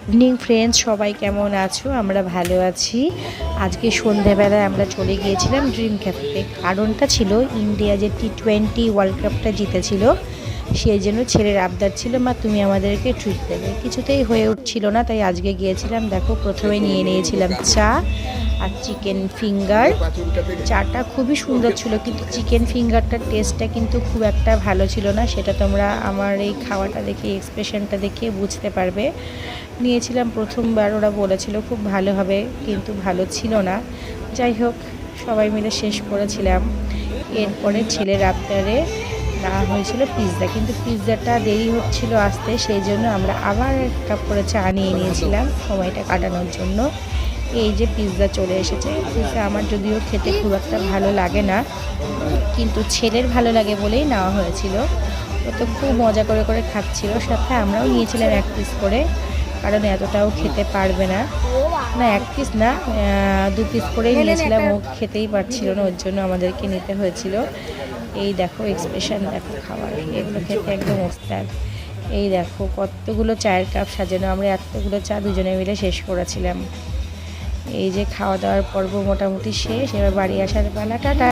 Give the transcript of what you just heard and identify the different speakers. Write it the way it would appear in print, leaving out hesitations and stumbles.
Speaker 1: Evening friends, সবাই কেমন আছো? আমরা ভালো আছি। আজকে সন্ধ্যাবেলায় আমরা চলে গিয়েছিলাম ড্রিম ক্যাফেতে। কারণটা ছিল ইন্ডিয়া যে T20 ওয়ার্ল্ড কাপটা জিতেছিল, সেই জন্য ছেলের আবদার ছিল, মা তুমি আমাদেরকে ট্রিট দেবে। কিছুতেই হয়ে উঠছিল না, তাই আজকে গিয়েছিলাম। দেখো, প্রথমে নিয়ে নিয়েছিলাম চা আর চিকেন ফিঙ্গার। চাটা খুবই সুন্দর ছিল, কিন্তু চিকেন ফিঙ্গারটার টেস্টটা কিন্তু খুব একটা ভালো ছিল না। সেটা তোমরা আমার এই খাওয়াটা দেখে, এক্সপ্রেশনটা দেখে বুঝতে পারবে। নিয়েছিলাম প্রথমবার, ওরা বলেছিল খুব ভালো হবে, কিন্তু ভালো ছিল না। যাই হোক, সবাই মিলে শেষ করেছিলাম। এরপরে ছেলের আবদারে না হয়েছিল পিৎজা, কিন্তু পিৎজাটা দেরি হচ্ছিল আসতে, সেই জন্য আমরা আবার এক কাপ করে চা নিয়ে নিয়েছিলাম সময়টা কাটানোর জন্য। এই যে পিৎজা চলে এসেছে। পিৎজা আমার যদিও খেতে খুব একটা ভালো লাগে না, কিন্তু ছেলের ভালো লাগে বলেই নেওয়া হয়েছিল। ও তো খুব মজা করে করে খাচ্ছিল, সাথে আমরাও নিয়েছিলাম এক পিস করে, কারণ এতটাও খেতে পারবে না। না, এক পিস না, 2 পিস করেই নিয়েছিলাম। ও খেতেই পারছিল না, ওর জন্য আমাদেরকে নিতে হয়েছিল। এই দেখো এক্সপ্রেশন, দেখো খাবার, এগুলো খেতে একদম ওস্তাদ। এই দেখো কতগুলো চায়ের কাপ সাজানো, আমরা এতগুলো চা দুজনে মিলে শেষ করেছিলাম। এই যে খাওয়া দাওয়ার পর্ব মোটামুটি শেষ, এবার বাড়ি আসার পালা। টাটা।